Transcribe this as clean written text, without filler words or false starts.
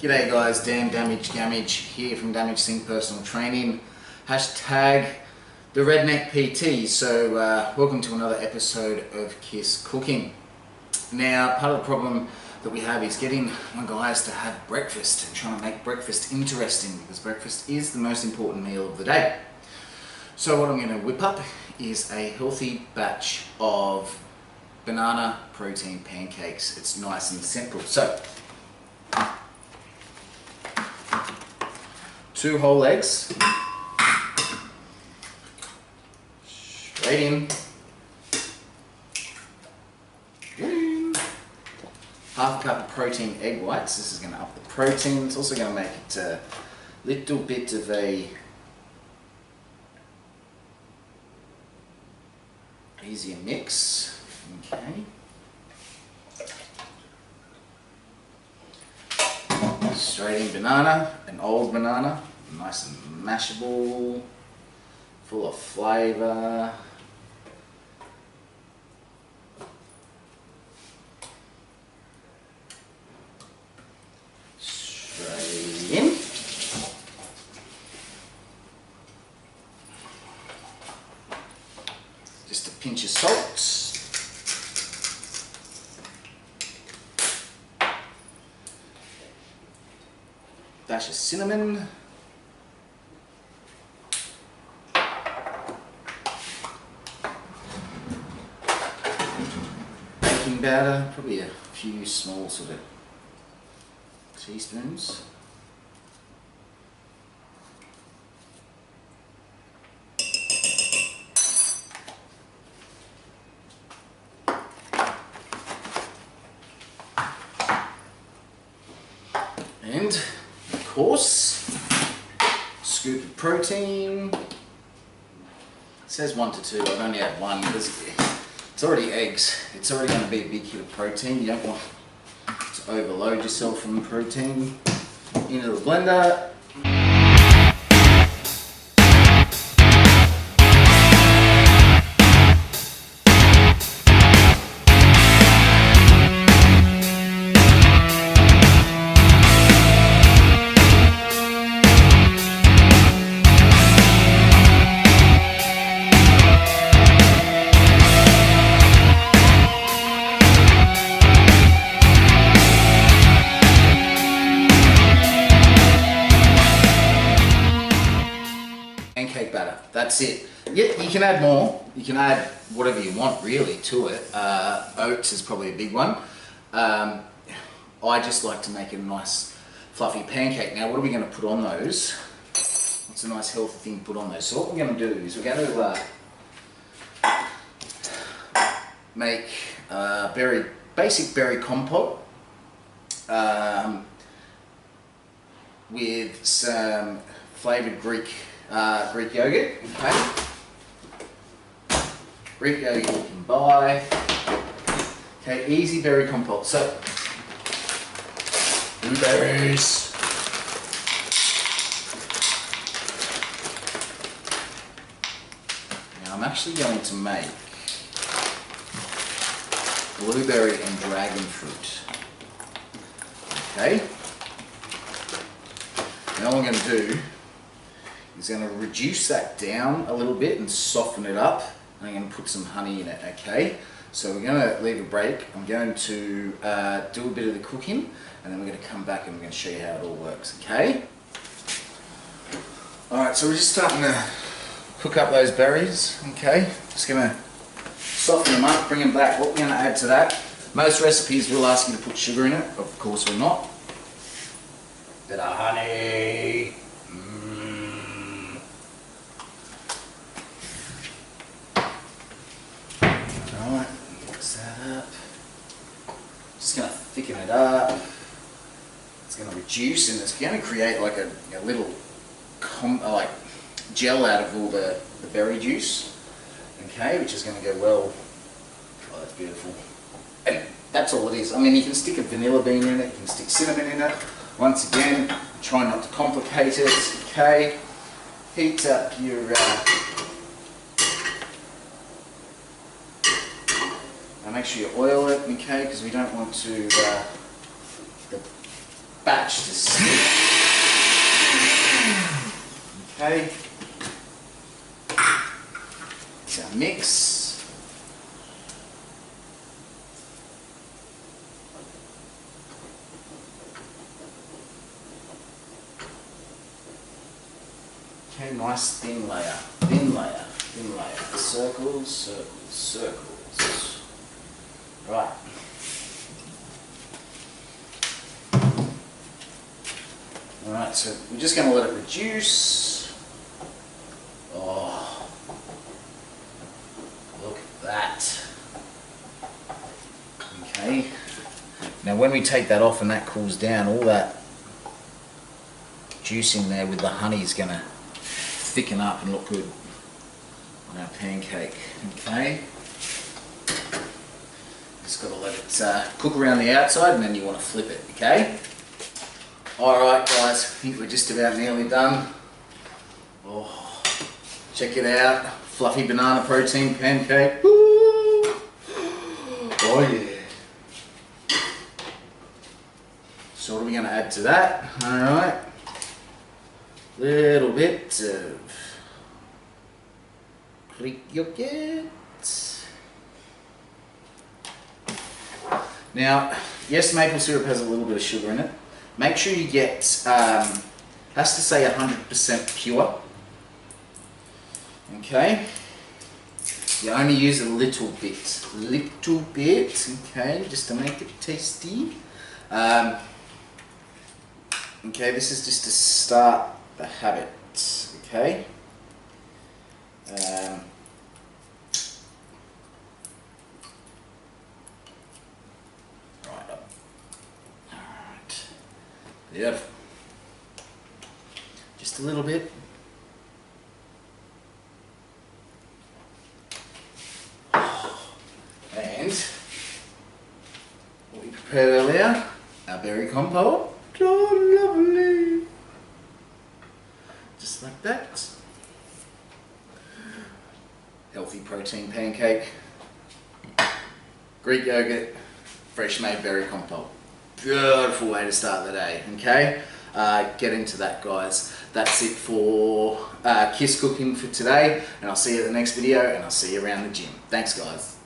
G'day guys, Dan Damage here from Damage Sync Personal Training. Hashtag the Redneck PT. So welcome to another episode of KISS Cooking. Now, part of the problem that we have is getting my guys to have breakfast and trying to make breakfast interesting, because breakfast is the most important meal of the day. So what I'm going to whip up is a healthy batch of banana protein pancakes. It's nice and simple. So 2 whole eggs, straight in, half a cup of protein egg whites. This is going to up the protein. It's also going to make it a little bit of a easier mix. Okay. Straight in banana, an old banana, nice and mashable, full of flavour. Straight in. Just a pinch of salt. Dash of cinnamon, baking powder, probably a few small sort of teaspoons, and of course, scoop of protein. It says 1 to 2. I've only had 1 because it's already eggs. It's already going to be a big hit of protein. You don't want to overload yourself from the protein. Into the blender. Pancake batter, that's it. Yeah, you can add more. You can add whatever you want really to it. Oats is probably a big one. I just like to make a nice fluffy pancake. Now what are we going to put on those? What's a nice healthy thing to put on those? So what we're going to do is we're going to make basic berry compote with some flavoured Greek yogurt. Okay. Greek yogurt you can buy. Okay, easy berry compote. So, blueberries. Now I'm actually going to make blueberry and dragon fruit. Okay. Now what I'm going to do is going to reduce that down a little bit and soften it up. And I'm going to put some honey in it, okay? So we're going to leave a break. I'm going to do a bit of the cooking, and then we're going to come back and we're going to show you how it all works, okay? Alright, so we're just starting to cook up those berries, okay? Just going to soften them up, bring them back. What we're going to add to that, most recipes will ask you to put sugar in it. Of course we're not. Bit of honey. Alright, mix that up. Just going to thicken it up. It's going to reduce and it's going to create like a little like gel out of all the berry juice. Okay, which is going to go well. Oh, that's beautiful. And that's all it is. I mean, you can stick a vanilla bean in it, you can stick cinnamon in it. Once again, try not to complicate it. Okay, heat up your make sure you oil it, okay, because we don't want to batch to sit. Okay. It's our mix. Okay, nice thin layer, thin layer, thin layer. Circles, circles, circles. Right. Alright, so we're just going to let it reduce. Oh, look at that. Okay. Now when we take that off and that cools down, all that juice in there with the honey is going to thicken up and look good on our pancake. Okay. Just got to let it cook around the outside, and then you want to flip it. Okay. Alright guys, I think we're just about nearly done. Oh, check it out. Fluffy banana protein pancake. Woo! Oh yeah. So what are we going to add to that? Alright. Little bit of Greek yogurt. Now, yes, maple syrup has a little bit of sugar in it. Make sure you get, has to say 100% pure. Okay. You only use a little bit, okay, just to make it tasty. Okay, this is just to start the habit, okay. Right up. Alright. Beautiful. Just a little bit. And what we prepared earlier, our berry compote. Oh, lovely. Just like that. Healthy protein pancake. Greek yogurt, fresh made berry compote. Beautiful way to start the day, okay? Get into that, guys. That's it for Kiss Cooking for today, and I'll see you at the next video, and I'll see you around the gym. Thanks, guys.